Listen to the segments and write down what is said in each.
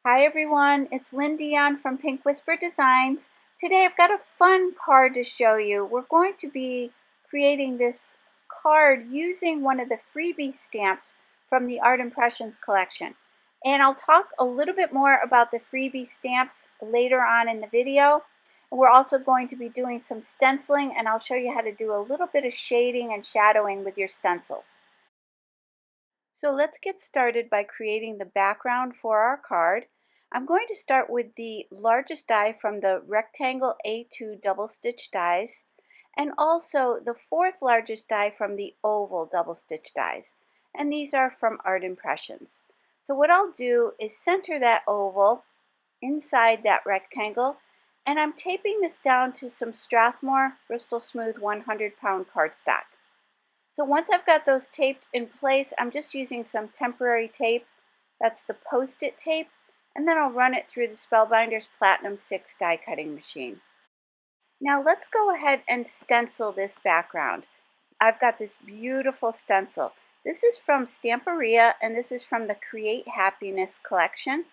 Hi everyone, it's Lynn Dion from Pink Whisper Designs. Today I've got a fun card to show you. We're going to be creating this card using one of the freebie stamps from the Art Impressions collection. And I'll talk a little bit more about the freebie stamps later on in the video. We're also going to be doing some stenciling, and I'll show you how to do a little bit of shading and shadowing with your stencils. So let's get started by creating the background for our card. I'm going to start with the largest die from the rectangle A2 double stitch dies, and also the fourth largest die from the oval double stitch dies. And these are from Art Impressions. So what I'll do is center that oval inside that rectangle, and I'm taping this down to some Strathmore Bristol Smooth 100-pound cardstock. So once I've got those taped in place, I'm just using some temporary tape. That's the Post-it tape, and then I'll run it through the Spellbinders Platinum 6 die cutting machine. Now let's go ahead and stencil this background. I've got this beautiful stencil. This is from Stamperia, and this is from the Create Happiness collection.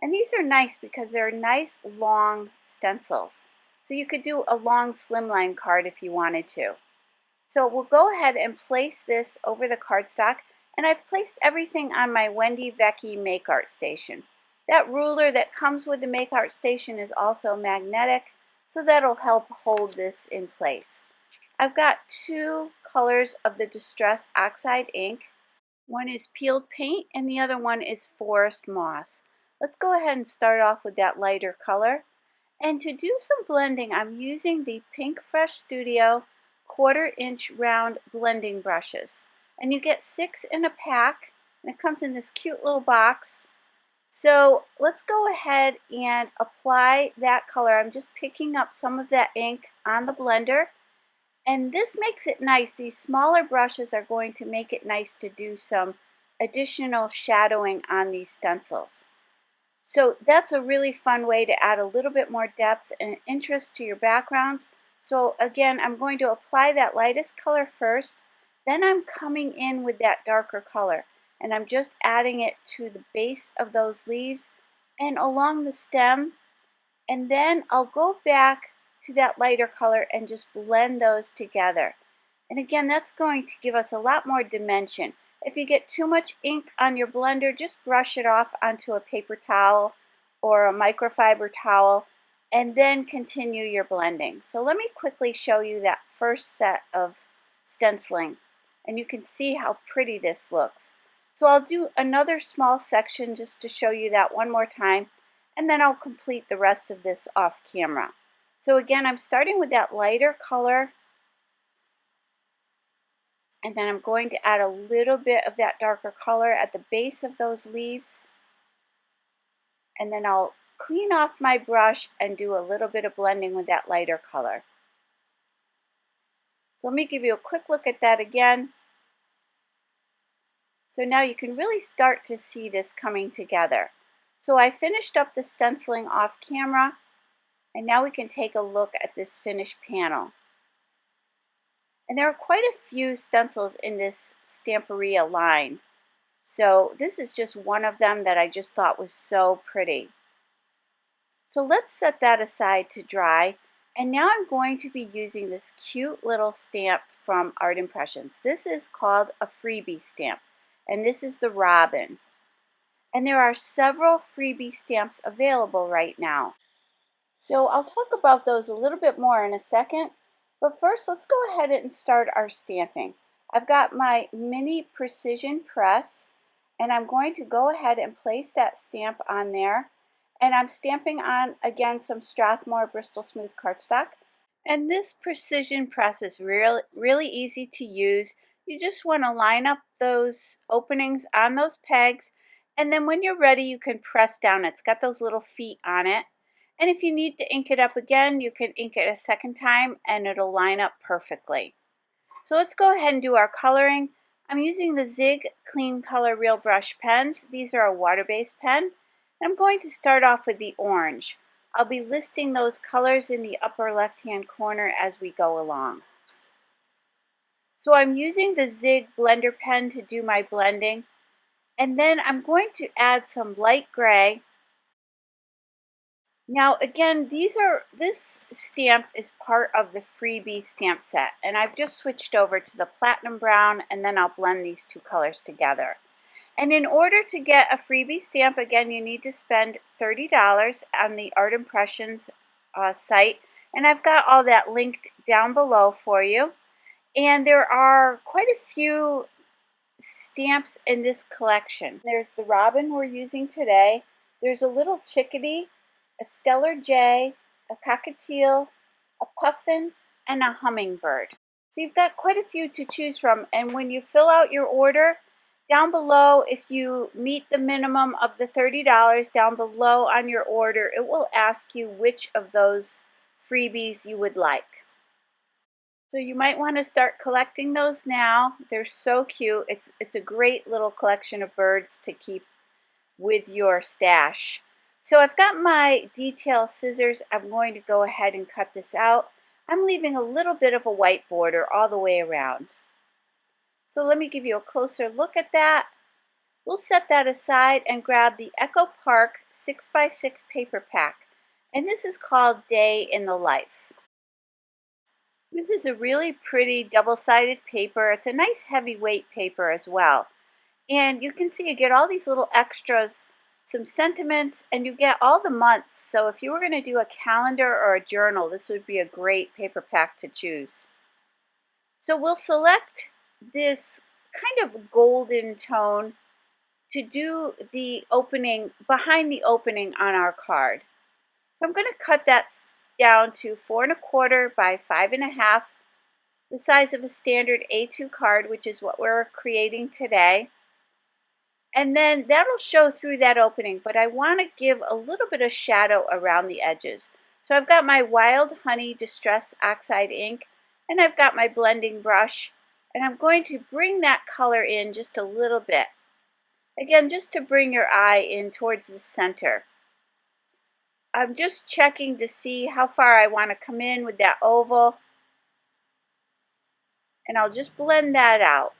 And these are nice because they're nice long stencils. So you could do a long slimline card if you wanted to. So we'll go ahead and place this over the cardstock, and I've placed everything on my Wendy Vecchi Make Art Station. That ruler that comes with the Make Art Station is also magnetic, so that'll help hold this in place. I've got two colors of the Distress Oxide ink. One is Peeled Paint and the other one is Forest Moss. Let's go ahead and start off with that lighter color. And to do some blending, I'm using the Pink Fresh Studio 1/4 inch round blending brushes, and you get 6 in a pack, and it comes in this cute little box. So let's go ahead and apply that color. I'm just picking up some of that ink on the blender, and this makes it nice. These smaller brushes are going to make it nice to do some additional shadowing on these stencils. So that's a really fun way to add a little bit more depth and interest to your backgrounds. So again, I'm going to apply that lightest color first, then I'm coming in with that darker color, and I'm just adding it to the base of those leaves and along the stem, and then I'll go back to that lighter color and just blend those together. And again, that's going to give us a lot more dimension. If you get too much ink on your blender, just brush it off onto a paper towel or a microfiber towel, and then continue your blending. So let me quickly show you that first set of stenciling, and you can see how pretty this looks. So I'll do another small section just to show you that one more time, and then I'll complete the rest of this off camera. So again, I'm starting with that lighter color, and then I'm going to add a little bit of that darker color at the base of those leaves, and then I'll clean off my brush and do a little bit of blending with that lighter color. So let me give you a quick look at that again. So now you can really start to see this coming together. So I finished up the stenciling off camera, and now we can take a look at this finished panel. And there are quite a few stencils in this Stamperia line. So this is just one of them that I just thought was so pretty. So let's set that aside to dry. And now I'm going to be using this cute little stamp from Art Impressions. This is called a freebie stamp, and this is the robin. And there are several freebie stamps available right now. So I'll talk about those a little bit more in a second, but first let's go ahead and start our stamping. I've got my mini precision press, and I'm going to go ahead and place that stamp on there. And I'm stamping on, again, some Strathmore Bristol Smooth cardstock. And this precision press is really easy to use. You just want to line up those openings on those pegs, and then when you're ready, you can press down. It's got those little feet on it. And if you need to ink it up again, you can ink it a second time, and it'll line up perfectly. So let's go ahead and do our coloring. I'm using the Zig Clean Color Real Brush pens. These are a water-based pen. I'm going to start off with the orange. I'll be listing those colors in the upper left-hand corner as we go along. So I'm using the Zig blender pen to do my blending, and then I'm going to add some light gray Now again, this stamp is part of the freebie stamp set, and I've just switched over to the platinum brown, and then I'll blend these two colors together. And in order to get a freebie stamp, again, you need to spend $30 on the Art Impressions site, and I've got all that linked down below for you. And there are quite a few stamps in this collection. There's the robin we're using today. There's a little chickadee, a stellar jay, a cockatiel, a puffin, and a hummingbird. So you've got quite a few to choose from, and when you fill out your order, down below, if you meet the minimum of the $30 down below on your order, it will ask you which of those freebies you would like. So you might want to start collecting those now. They're so cute. It's a great little collection of birds to keep with your stash. So I've got my detail scissors. I'm going to go ahead and cut this out. I'm leaving a little bit of a white border all the way around. So let me give you a closer look at that. We'll set that aside and grab the Echo Park 6x6 paper pack. And this is called Day in the Life. This is a really pretty double-sided paper. It's a nice heavyweight paper as well. And you can see you get all these little extras, some sentiments, and you get all the months. So if you were going to do a calendar or a journal, this would be a great paper pack to choose. So we'll select this kind of golden tone to do the opening, behind the opening on our card. So I'm going to cut that down to 4 1/4 by 5 1/2, the size of a standard A2 card, which is what we're creating today. And then that'll show through that opening, but I want to give a little bit of shadow around the edges. So I've got my Wild Honey Distress Oxide ink, and I've got my blending brush, and I'm going to bring that color in just a little bit. Again, just to bring your eye in towards the center. I'm just checking to see how far I want to come in with that oval, and I'll just blend that out.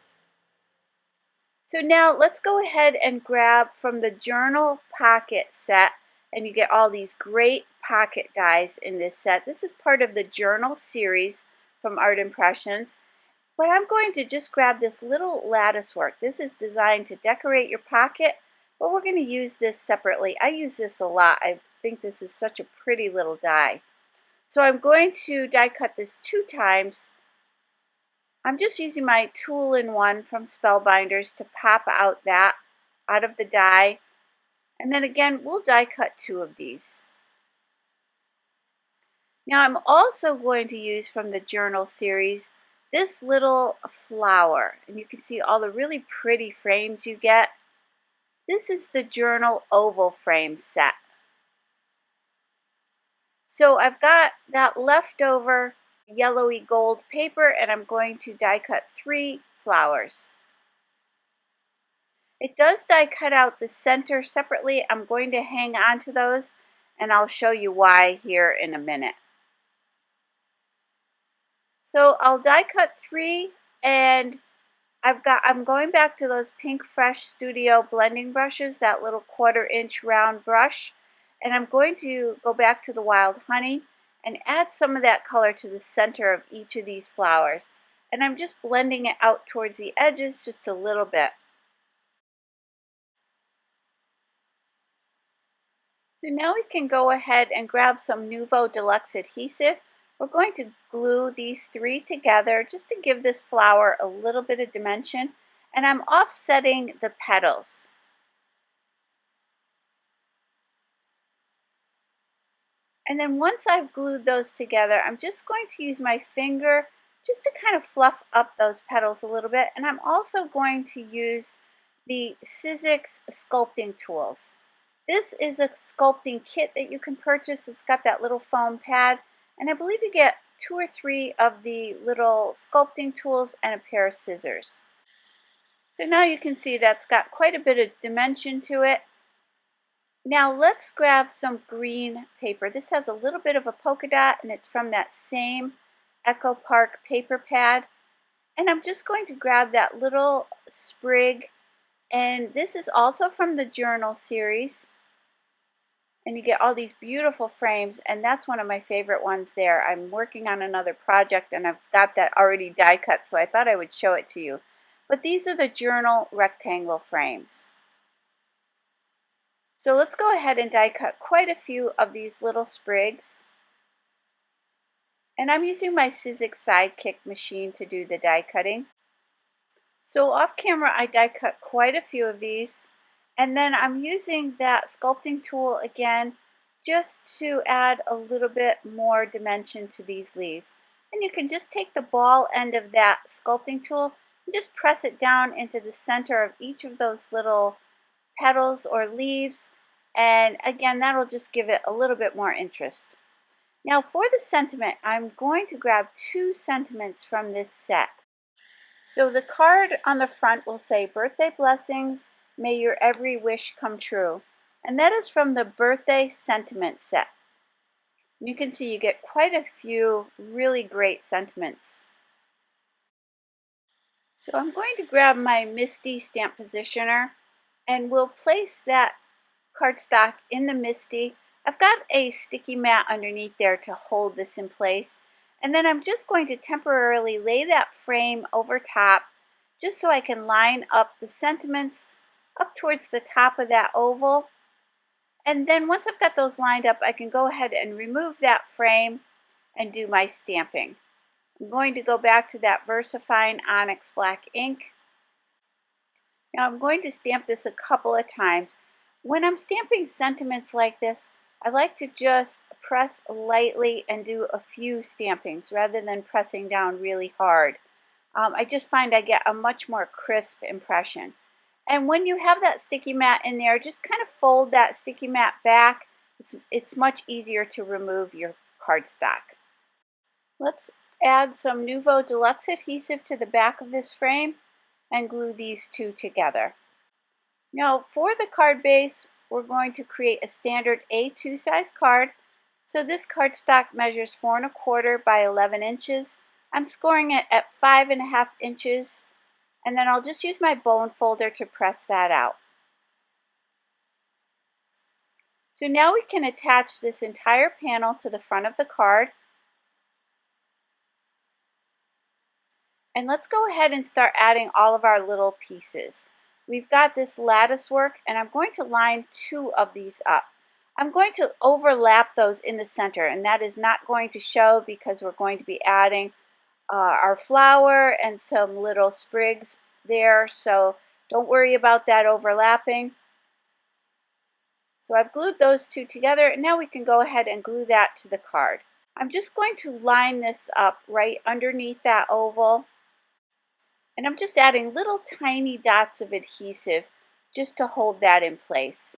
So now let's go ahead and grab from the journal pocket set, and you get all these great pocket dies in this set. This is part of the journal series from Art Impressions, but I'm going to just grab this little lattice work. This is designed to decorate your pocket, but we're going to use this separately. I use this a lot. I think this is such a pretty little die. So I'm going to die cut this 2 times. I'm just using my tool-in-one from Spellbinders to pop out of the die. And then again, we'll die cut 2 of these. Now I'm also going to use from the journal series this little flower. And you can see all the really pretty frames you get. This is the journal oval frame set. So I've got that leftover yellowy gold paper, and I'm going to die cut 3 flowers. It does die cut out the center separately. I'm going to hang on to those, and I'll show you why here in a minute. So I'll die cut 3, and I'm going back to those Pink Fresh Studio blending brushes, that little 1/4 inch round brush, and I'm going to go back to the Wild Honey and add some of that color to the center of each of these flowers. And I'm just blending it out towards the edges just a little bit. So now we can go ahead and grab some Nuvo Deluxe adhesive. We're going to glue these 3 together just to give this flower a little bit of dimension. And I'm offsetting the petals. And then once I've glued those together, I'm just going to use my finger just to kind of fluff up those petals a little bit. And I'm also going to use the Sizzix sculpting tools. This is a sculpting kit that you can purchase. It's got that little foam pad, and I believe you get 2 or 3 of the little sculpting tools and a pair of scissors. So now you can see that's got quite a bit of dimension to it. Now let's grab some green paper. This has a little bit of a polka dot, and it's from that same Echo Park paper pad. And I'm just going to grab that little sprig, and this is also from the journal series. and you get all these beautiful frames, and that's one of my favorite ones there. I'm working on another project and I've got that already die cut, so I thought I would show it to you. But these are the journal rectangle frames. So let's go ahead and die cut quite a few of these little sprigs. And I'm using my Sizzix Sidekick machine to do the die cutting. So off camera I die cut quite a few of these, and then I'm using that sculpting tool again just to add a little bit more dimension to these leaves. And you can just take the ball end of that sculpting tool and just press it down into the center of each of those little petals or leaves, and again that'll just give it a little bit more interest. Now for the sentiment, I'm going to grab 2 sentiments from this set. So the card on the front will say, "Birthday blessings, may your every wish come true." And that is from the birthday sentiment set. You can see you get quite a few really great sentiments. So I'm going to grab my Misty stamp positioner and we'll place that cardstock in the Misty. I've got a sticky mat underneath there to hold this in place. And then I'm just going to temporarily lay that frame over top just so I can line up the sentiments up towards the top of that oval. And then once I've got those lined up, I can go ahead and remove that frame and do my stamping. I'm going to go back to that VersaFine Onyx Black ink. Now I'm going to stamp this a couple of times. When I'm stamping sentiments like this, I like to just press lightly and do a few stampings rather than pressing down really hard. I just find I get a much more crisp impression. And when you have that sticky mat in there, just kind of fold that sticky mat back. It's much easier to remove your cardstock. Let's add some Nuvo Deluxe adhesive to the back of this frame and glue these two together. Now for the card base, we're going to create a standard A2 size card. So this cardstock measures 4 1/4 by 11 inches. I'm scoring it at 5.5 inches, and then I'll just use my bone folder to press that out. So now we can attach this entire panel to the front of the card. And let's go ahead and start adding all of our little pieces. We've got this lattice work, and I'm going to line 2 of these up. I'm going to overlap those in the center, and that is not going to show because we're going to be adding our flower and some little sprigs there, so don't worry about that overlapping. So I've glued those 2 together, and now we can go ahead and glue that to the card. I'm just going to line this up right underneath that oval. And I'm just adding little tiny dots of adhesive just to hold that in place.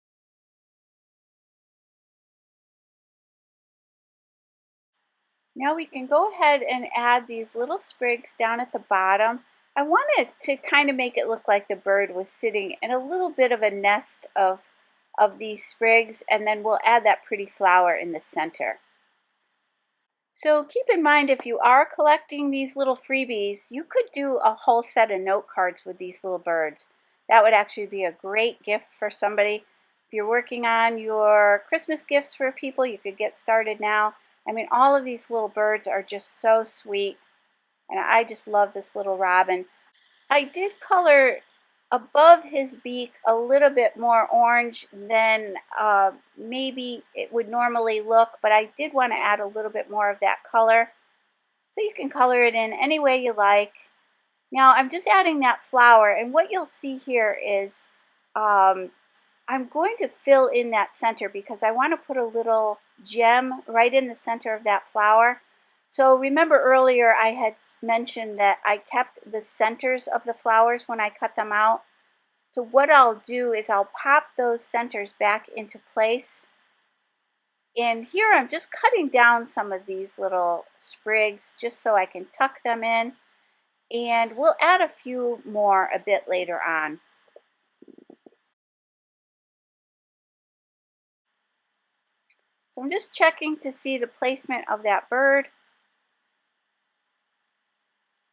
Now we can go ahead and add these little sprigs down at the bottom. I wanted to kind of make it look like the bird was sitting in a little bit of a nest of these sprigs, and then we'll add that pretty flower in the center. So keep in mind, if you are collecting these little freebies, you could do a whole set of note cards with these little birds. That would actually be a great gift for somebody. If you're working on your Christmas gifts for people, you could get started now. I mean, all of these little birds are just so sweet, and I just love this little robin. I did color above his beak a little bit more orange than maybe it would normally look, but I did want to add a little bit more of that color. So you can color it in any way you like. Now I'm just adding that flower, and what you'll see here is I'm going to fill in that center because I want to put a little gem right in the center of that flower. So remember earlier I had mentioned that I kept the centers of the flowers when I cut them out. So what I'll do is I'll pop those centers back into place. And here I'm just cutting down some of these little sprigs just so I can tuck them in. And we'll add a few more a bit later on. So I'm just checking to see the placement of that bird.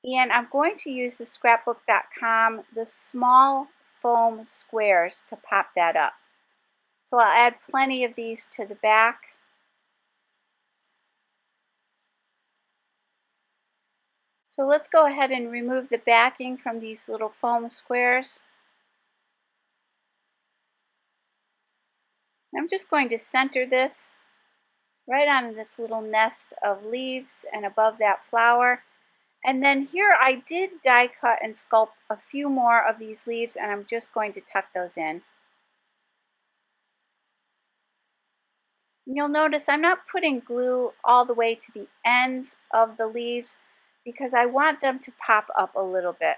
And I'm going to use the scrapbook.com, the small foam squares, to pop that up. So I'll add plenty of these to the back. So let's go ahead and remove the backing from these little foam squares. I'm just going to center this right on this little nest of leaves and above that flower. And then here I did die cut and sculpt a few more of these leaves, and I'm just going to tuck those in. And you'll notice I'm not putting glue all the way to the ends of the leaves because I want them to pop up a little bit.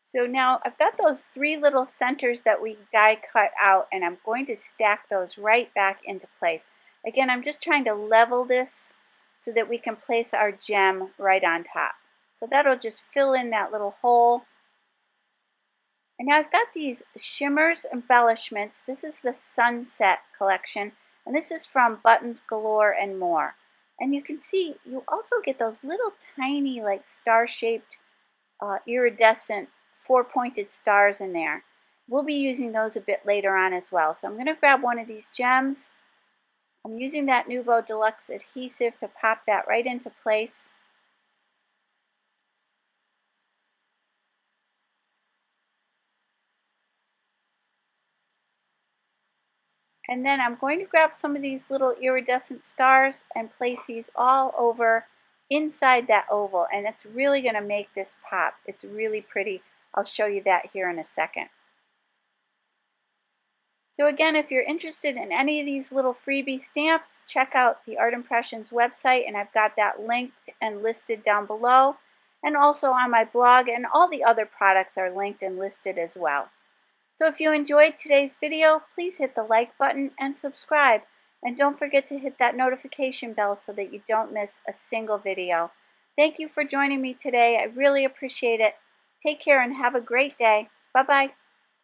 So now I've got those three little centers that we die cut out, and I'm going to stack those right back into place. Again, I'm just trying to level this so that we can place our gem right on top. So that'll just fill in that little hole. And now I've got these Shimmerz embellishments. This is the Sunset collection, and this is from Buttons, Galore, and More. And you can see you also get those little tiny like star-shaped iridescent four-pointed stars in there. We'll be using those a bit later on as well. So I'm going to grab one of these gems. I'm using that Nuvo Deluxe adhesive to pop that right into place. And then I'm going to grab some of these little iridescent stars and place these all over inside that oval. And it's really going to make this pop. It's really pretty. I'll show you that here in a second. So again, if you're interested in any of these little freebie stamps, check out the Art Impressions website, and I've got that linked and listed down below, and also on my blog, and all the other products are linked and listed as well. So if you enjoyed today's video, please hit the like button and subscribe, and don't forget to hit that notification bell so that you don't miss a single video. Thank you for joining me today. I really appreciate it. Take care and have a great day. Bye-bye.